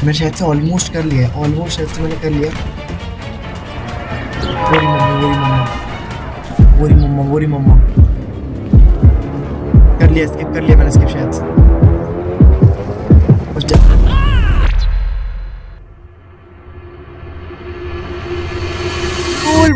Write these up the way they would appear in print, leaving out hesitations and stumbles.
मैं शायद से ऑलमोस्ट कर लिया, ऑलमोस्ट शायद से मैंने कर लिया। वोरी मम्मा कर लिया, स्किप कर लिया मैंने, स्किप शायद से।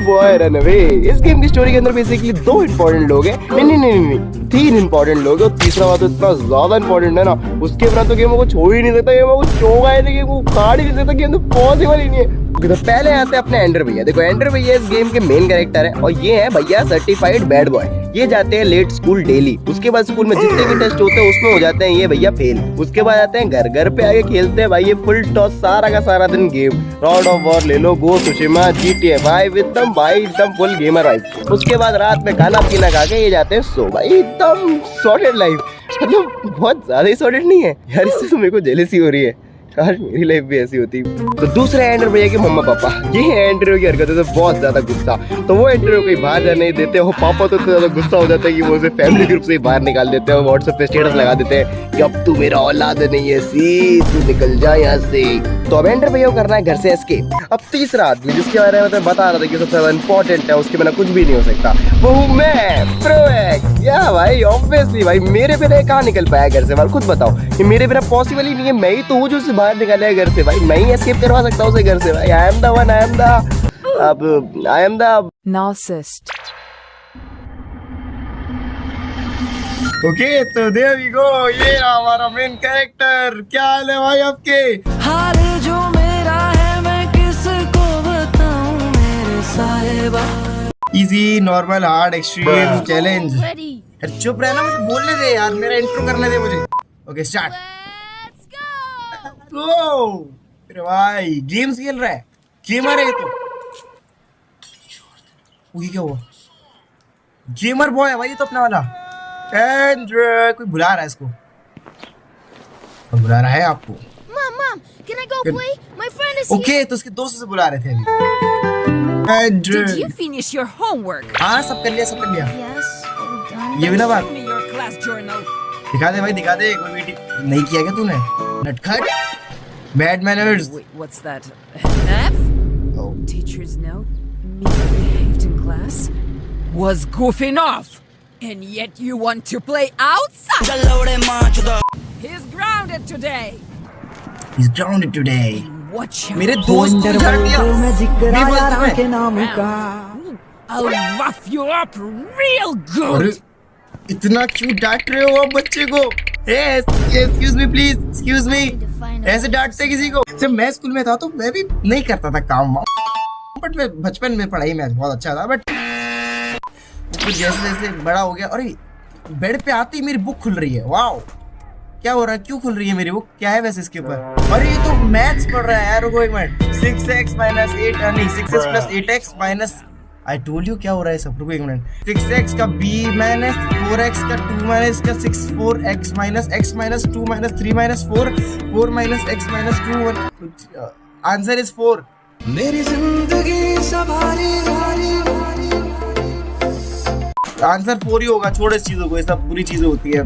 Boy run away. इस गेम की स्टोरी के अंदर बेसिकली 2 इंपॉर्टेंट लोग हैं, नहीं 3 इंपॉर्टेंट लोग हैं, और तीसरा बात तो इतना ज्यादा इंपॉर्टेंट है ना, उसके बिना तो गेम को छोड़ ही नहीं सकता, गेम को चोगा है, गेम को काट ही नहीं सकता, गेम तो पॉसिबल ही नहीं है। तो पहले आते हैं अपने एंडर भैया। देखो एंडर भैया इस गेम के मेन कैरेक्टर है, और ये है भैया सर्टिफाइड बैड बॉय। ये जाते हैं लेट स्कूल डेली, उसके बाद स्कूल में जितने भी टेस्ट होते हैं उसमें हो जाते हैं ये भैया फेल। उसके बाद आते हैं घर पे आके खेलते हैं भाई ये फुल टॉस सारा का सारा दिन गेम, रॉड ऑफ वॉर ले लो, गो सुशिमा, GTA भाई एकदम फुल गेमर भाई। उसके बाद रात में खाना पीना खा के ये जाते हैं सो भाई, एकदम सॉर्टेड लाइफ, मतलब बहुत ज्यादा ही सॉर्टेड नहीं है यार, इससे तो मेरे को जेलसी हो रही है, काश मेरी लाइफ भी ऐसी होती। तो दूसरे एंड्रो भैया के मम्मा पापा, ये है एंड्रो की हरकतें से बहुत ज्यादा गुस्सा, तो वो एंड्रो को बाहर जाने नहीं देते, वो पापा तो इतना ज्यादा गुस्सा हो जाता है कि वो उसे फैमिली ग्रुप से बाहर निकाल देते हैं, व्हाट्सएप पे स्टेटस लगा देते हैं कि अब तू मेरा औलाद नहीं है, सी तू निकल जा यहाँ से। तो अब एंड्रो भैया को करना है घर से एस्केप। अब तीसरा आदमी जिसके बारे में बता रहा था कि सबसे ज्यादा इंपॉर्टेंट है, उसके बिना कुछ भी नहीं हो सकता, वो हूँ मैं प्रोएक्स। या भाई ऑब्वियसली भाई मेरे बिना कहाँ निकल पाया घर से बाहर, खुद बताओ, ये मेरे बिना पॉसिबल ही नहीं है, मैं ही तो हूँ जो उसे बाहर निकाला है घर से भाई, मैं ही एस्केप करवा सकता हूँ उसे घर से भाई। I am the one, I am the narcissist. Okay तो देयर वी गो, ये हमारा मेन कैरेक्टर। क्या हाल है भाई आपके? हाल जो मेरा है मैं किसको बताऊं मेरे साहिबा। Easy, normal, hard, extreme, challenge. यार चुप रहना, मुझे बोलने दे यार, मेरा इंट्रो करने दे मुझे। Okay start. गो। अरे भाई गेम्स खेल रहा है, गेमर है तो। ये क्या हुआ? गेमर बॉय है भाई ये तो अपना वाला। एंड्रे कोई बुला रहा है इसको, बुला रहा है आपको। Mom, can I go play? My friend is okay तो उसके दोस्त से बुला रहे थे अभी। Andre Did you finish your homework? हाँ सब कर लिया, सब कर लिया। Yes, all done. ये भी ना बात Show me your class journal. दिखा दे भाई, दिखा दे। कोई मीटिंग नहीं किया क्या तूने? नटखट, bad manners. Wait, what's that? F? Oh. Teacher's note? Misbehaved in class? Was goofing off? And yet you want to play outside? He's grounded today. He's grounded today. Watch out. मेरे दोस्त को झाड़ दिया। मैं बोलता हूँ। I'll rough you up real अरे good. इतना क्यों डांट रहे हो आप बच्चे को? Excuse me please, excuse me. ऐसे डांटते किसी को? जब मैं स्कूल में था तो मैं भी नहीं करता था काम, बट मैं बचपन में पढ़ाई में बहुत अच्छा था, बट जैसे जैसे बड़ा हो गया, अरे बेड पे आती मेरी बुक खुल रही है। वाओ क्या हो रहा है, क्यों खुल रही है मेरी बुक? क्या है वैसे इसके ऊपर? अरे ये तो मैथ्स पढ़ रहा है यार, रुको एक मिनट। 6x माइनस 8 नहीं 6x plus 8x minus, I told you क्या हो रहा है सब। रुको एक मिनट। 6x का b माइनस 4x का 2 माइनस का 6 4x minus x minus 2 minus 3 minus 4 4 minus x minus 2 answer is 4। मेरी जिंदगी सवारी आंसर 4 ही होगा, छोड़ इस चीजों को, ये सब बुरी चीजें होती है।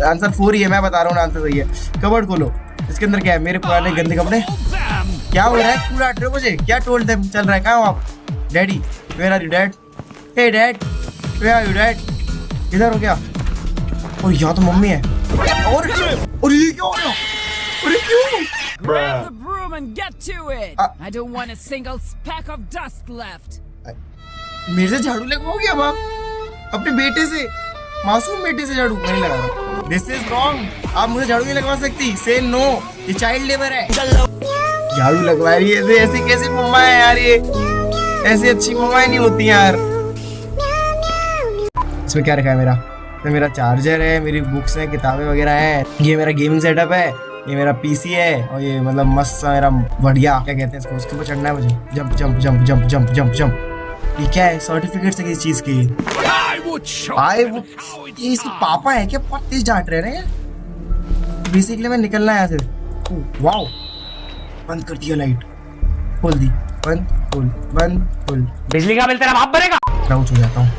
आंसर 4 ही है, मैं बता रहा हूँ आंसर सही है। कबर्ड खोलो, इसके अंदर क्या है? मेरे पुराने गंदे कपड़े। क्या हो रहा है? क्यों डांट रहे हो मुझे? क्या टोल्ड देम चल रहा है? कहाँ हो आप? Daddy, where are you dad? Hey dad, where are you dad? इधर हो क्या? और यहाँ तो मम्मी है। और ये क्या हो रहा? अरे क्यों? Grab the broom and get to it. I don't want a single speck of dust left. मेरे से झाड़ू लगवाओगे अब आप? अपने बेटे से, मासूम बेटे से झाड़ू नहीं लगा रहा। दिस इज रॉन्ग, आप मुझे झाड़ू नहीं लगवा सकती। से नो, ये चाइल्ड लेबर है। झाड़ू लगवा रही है, ऐसी कैसी मम्मा है यार ये? ऐसी अच्छी मम्माएं नहीं होती यार। इसमें क्या रखा है मेरा? तो मेरा चार्जर है, मेरी बुक्स है, किताबें वगैरह है, ये मेरा गेमिंग सेटअप है, ये मेरा पीसी है, और ये मतलब मस्त सा मेरा बढ़िया, क्या कहते हैं इसको, उसके ऊपर चढ़ना है मुझे। Jump jump jump jump jump jump jump. ये क्या है? सर्टिफिकेट है किसी चीज की? ये इसके पापा है क्या? बहुत तेज डांट रहे हैं यार। बेसिकली मैं निकलना है यहाँ से। वाओ, बंद कर दिया लाइट, खोल दी, बंद खोल, बंद खोल। बिजली का बिल तेरा बाप भरेगा। क्राउच हो जाता हूँ।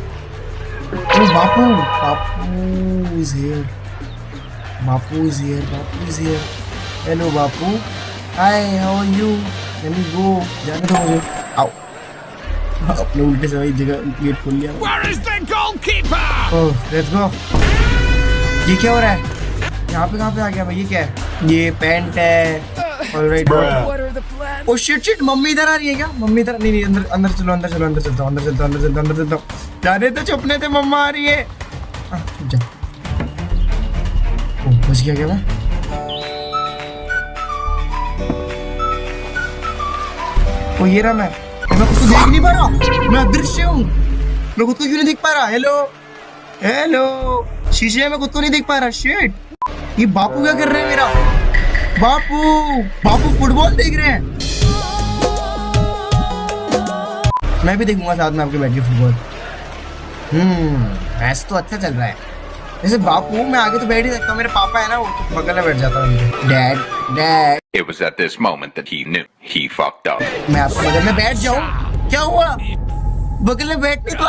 Bapu, Bapu is here, Bapu is here, Bapu is here. Hello Bapu, hi how are you, let me go, जाने दो मुझे। आओ, अपने उल्टे से वही जगह गेट खोल लिया। Where is the goalkeeper? Oh let's go. ये क्या हो रहा है यहाँ पे? कहाँ पे आ गया मैं? ये क्या है? ये पैंट है। Alright. What are the plans? Oh shit shit, mummy इधर आ रही है क्या? मम्मी इधर नहीं, अंदर अंदर चलो, अंदर चलो, अंदर चलता हूँ, अंदर चलता हूँ, अंदर चलता हूँ, अंदर चलता हूँ। जाने तो चुपने थे, मम्मा आ रही है। जा। ओ बच गया क्या मैं? ओ ये रहा मैं खुद को देख नहीं पा रहा, मैं अदृश्य हूँ। मैं खुद को क्यों नहीं देख पा रहा? हेलो हेलो, शीशे में खुद को नहीं देख पा रहा। शिट, ये बापू क्या कर रहे हैं मेरा? बापू फुटबॉल देख रहे हैं। मैं भी देखूंगा साथ में आपके बैठ के फुटबॉल। मैच तो अच्छा चल रहा है। जैसे बापू, मैं आगे तो बैठ ही सकता हूँ, मेरे पापा है ना, वो तो बगल में बैठ जाता हूँ। Dad dad. It was at this moment that he knew he fucked up. मैं आपके बगल में बैठ जाऊँ? क्या हुआ? बगल में बैठने तो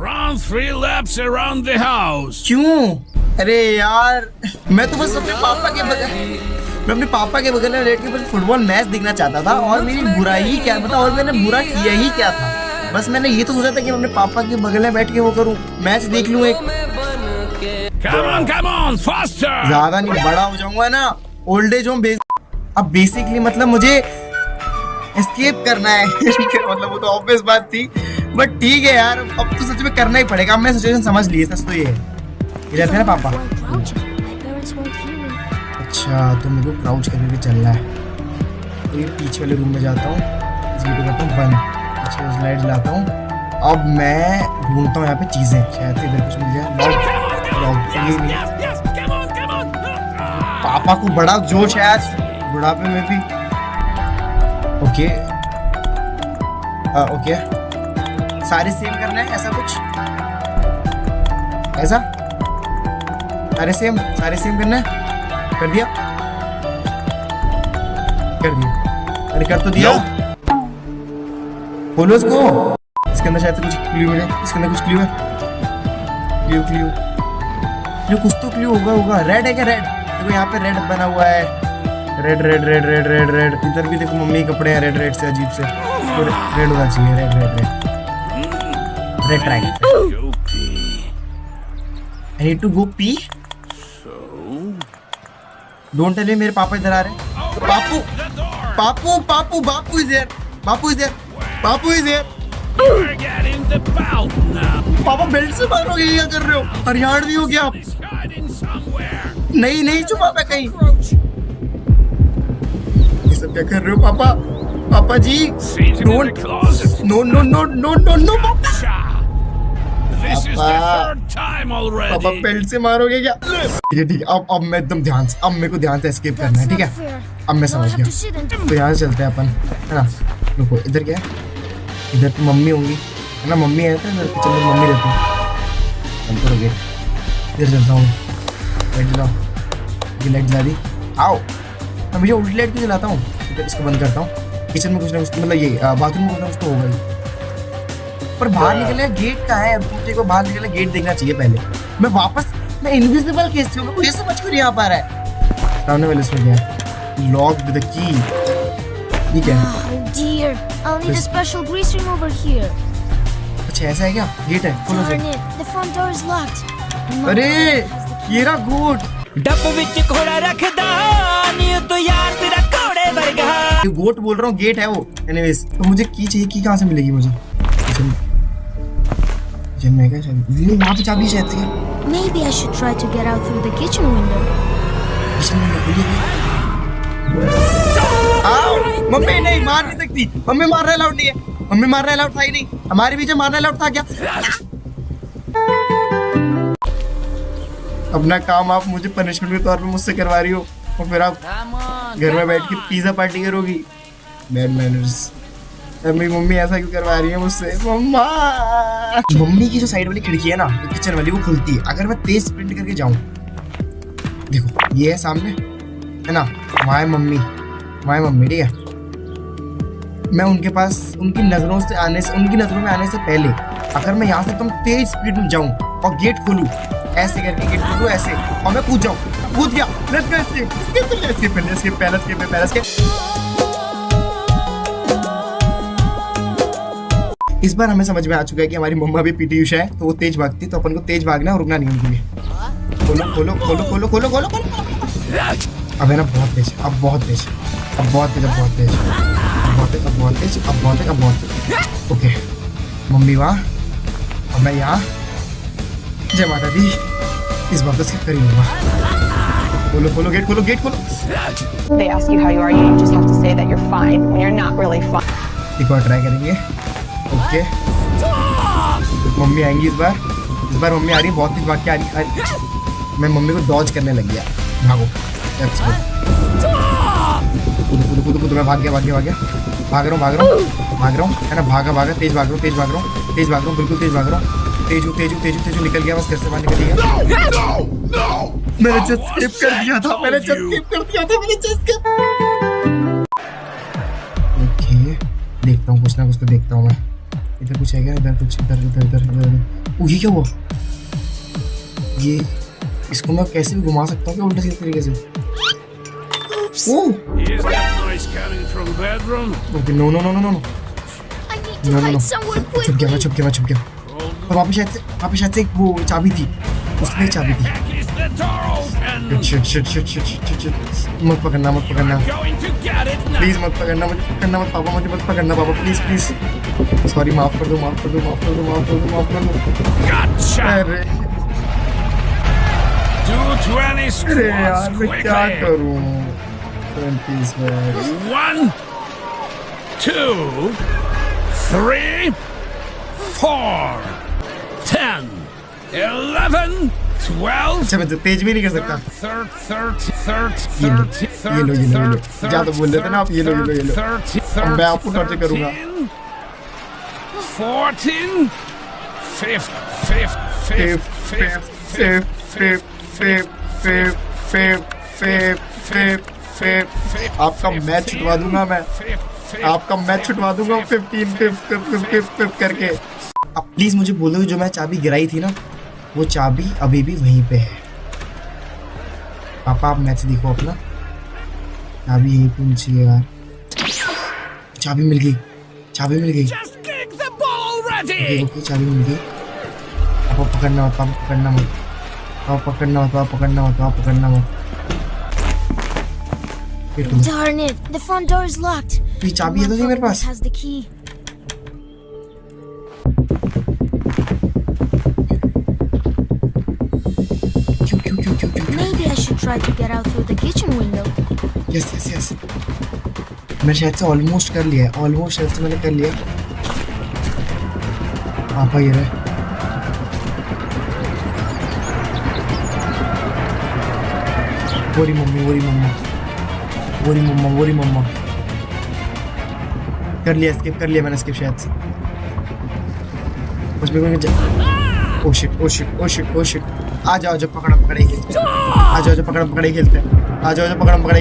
Run 3 laps around the house. क्यों? अरे यार, मैं तो बस अपने पापा के बगल, मैं अपने पापा के बगल में बैठ के बस फुटबॉल मैच देखना चाहता था। और मेरी बुराई क्या, मतलब और मैंने बुरा किया ही क्या था? बस मैंने ये तो सोचा था कि मैं अपने पापा के बगल में बैठ के वो करूं, मैच देख लूं एक। Come on, faster. ज्यादा नहीं, बड़ा हो जाऊंगा ना, ओल्ड एज होम। अब बेसिकली मतलब मुझे एस्केप करना है। मतलब वो तो ऑब्वियस बात थी, बट ठीक है यार, अब तो सच में करना ही पड़ेगा। अब मैं सिचुएशन समझ ली, सच तो ये है। इधर थे ना पापा? अच्छा, तो मेरे को क्राउच करके चलना है। तो ये पीछे वाले रूम में जाता हूँ, इस गेट को करता हूँ बंद। अच्छा, उस लाइट जलाता हूँ। अब मैं ढूंढता हूँ यहाँ पे चीजें, शायद से इधर कुछ मिल जाए। लॉक ये नहीं है। पापा को बड़ा जोश है आज, बुढ़ापे में भी। ओके ओके, सारे सेम करना है, ऐसा कुछ, ऐसा सारे सेम करना है। कर दिया, अरे कर तो दिया। खोलो इसको, इसके अंदर शायद कुछ क्लू मिले। इसके अंदर कुछ क्लू है? क्लू कुछ तो क्लू होगा। रेड है क्या? रेड देखो, यहाँ पे रेड बना हुआ है। रेड। इधर भी देखो, मम्मी के कपड़े हैं रेड से, अजीब से। तो रेड होना चाहिए, red track. I need to go pee. Don't tell me मेरे पापा इधर आ रहे हैं। Bapu is here. You're getting the belt now. पापा बेल्ट से मारोगे, क्या कर रहे हो? हरियाणवी हो गया आप? He's hiding somewhere. नहीं छुपा मैं कहीं। ये सब क्या कर रहे हो पापा जी? Sees him in the closet. No पापा। This is the Papa. 3rd time पापा already. बेल्ट से मारोगे क्या? ठीक है, अब मैं एकदम ध्यान से, अब मेरे को ध्यान से एस्केप करना है, ठीक है? अब मैं समझ गया। तो यहाँ से चलते हैं अपन, है ना? रुको, इधर क्या है? इधर तो मम्मी होंगी, है ना? मम्मी है इधर किचन में, मम्मी रहती है। हम तो गेट इधर चलता हूँ। लाइट जलाओ, ये लाइट जला दी। आओ, मैं मुझे उल्टी लाइट क्यों जलाता हूँ? इधर इसको बंद करता हूँ। किचन में कुछ ना कुछ, मतलब ये बाथरूम में कुछ तो होगा ही। पर बाहर निकले, गेट का है, मुझे को बाहर निकले, गेट देखना चाहिए पहले। मैं इनविजिबल कैसे हूँ? मेरे को ये समझ को नहीं आ पा रहा है। सामने वाले इसमें क्या है? Lock with the key. ये क्या है? Oh dear, I'll need a special grease remover here. अच्छा ऐसा है क्या? गेट है, खोलो Darn से। it, the front door is locked. And अरे Mom has the key. ये रहा गोट। डब्बू विच घोड़ा रखदा नी तो यार तेरा घोड़े वर्गा। ये गोट बोल रहा हूँ, गेट है वो। एनीवेज, तो मुझे की चाहिए, की कहाँ से मिलेगी मुझे? किचन में क्या शायद? ये वहाँ पे चाबी शायद से। Maybe I should try to get out through the kitchen window. Kitchen में खुली। आओ, मम्मी नहीं मार नहीं सकती। मम्मी मारना अलाउड नहीं है। मम्मी मारना अलाउड था ही नहीं। हमारे बीच में मारना अलाउड था क्या? अपना काम आप मुझे पनिशमेंट के तौर पे मुझसे करवा रही हो, और फिर आप घर में बैठ के पिज्जा पार्टी करोगी। Bad manners. मेरी मम्मी ऐसा क्यों करवा रही है मुझसे? मम्मी की जो साइड वाली खिड़की है ना, किचन वाली, वो खुलती है अगर मैं तेज स्प्रिंट करके जाऊं। देखो ये है सामने, है ना? वहाँ है मम्मी, ठीक है? मैं उनके पास, उनकी नजरों में आने से पहले अगर मैं यहाँ से एकदम तेज स्पीड में जाऊं और गेट खोलूं, ऐसे करके गेट खोलूं ऐसे, और मैं कूद जाऊं, कूद गया। Let's go escape. इस बार हमें समझ में आ चुका है कि हमारी मम्मा भी पीटी उषा है, तो वो तेज भागती, तो अपन को तेज भागना और रुकना नहीं उनके लिए। खोलो। अब है ना बहुत तेज, अब बहुत तेज। ओके मम्मी वहाँ और मैं यहाँ। जय माता दी। इस बार तो स्किप कर ही लूंगा। खोलो गेट खोलो। They ask you how you are, you just have to say that you're fine when you're not really fine. एक और ट्राई करेंगे। ओके मम्मी आएंगी इस बार मम्मी आ रही है, बहुत तेज भाग के आ रही। मैं मम्मी को डॉज करने लग गया। भागो लेट्स गो। कूद मैं भाग गया। भाग रहा हूँ है ना। भागा तेज भाग रहा हूँ बिल्कुल तेज भाग रहा हूँ। तेजू निकल गया, बस घर से बाहर निकल गया। मैंने जस्ट स्किप कर दिया था। ओके देखता हूँ, कुछ ना कुछ तो देखता हूँ मैं। इधर कुछ है क्या? इधर कुछ इधर। ये क्या हुआ? ये इसको मैं कैसे भी घुमा सकता हूँ क्या उल्टे सीधे तरीके से? Oh Is that noise coming from the bedroom? Okay no. I need to hide somewhere quickly. छुप गया। और वहाँ पे शायद से एक वो चाबी थी, उसमें चाबी थी। Heck is the door open? Shit. मत पकड़ना Going to get it now. Please, मत पकड़ना पापा, मुझे मत पकड़ना पापा, प्लीज। सॉरी, माफ कर दो। Gotcha. अरे 220 अरे यार squats मैं क्या quickly. करूँ? 20 squares। 1, 2, 3, 4, 10, 11, 12. अच्छा मैं तो तेज भी नहीं कर सकता। 30. ये लो। ज्यादा बोल रहे थे ना आप। ये लो। मैं आपको टॉर्चर करूंगा। 14, 15. आपका मैच छुटवा दूंगा मैं। 15 करके। अब प्लीज मुझे बोलो, जो मैं चाबी गिराई थी ना, वो चाबी अभी भी वहीं पे है। पापा आप मैच देखो अपना। चाबी यहीं पे चाहिए यार। चाबी मिल गई। Just kick the ball already. Okay चाबी मिल गई। पापा पकड़ना मत। Darn it! The front door is locked. ये चाबी है तो नहीं मेरे पास। Has the key. क्यों? Maybe I should try to get out through the kitchen window. Yes. मैं शायद से ऑलमोस्ट कर लिया है। मैंने कर लिया। पापा ये रहे। वोरी मम्मा। कर लिया मैंने स्किप शायद से। बस मेरे को ओ शिट। आ जाओ पकड़म पकड़ाई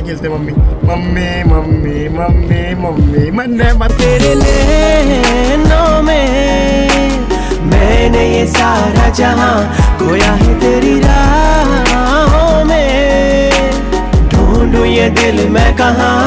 खेलते हैं। मम्मी मन्ने मत। तेरे लेनों में मैंने ये सारा जहां खोया है, तेरी राहों में ढूंढूं ये दिल मैं कहाँ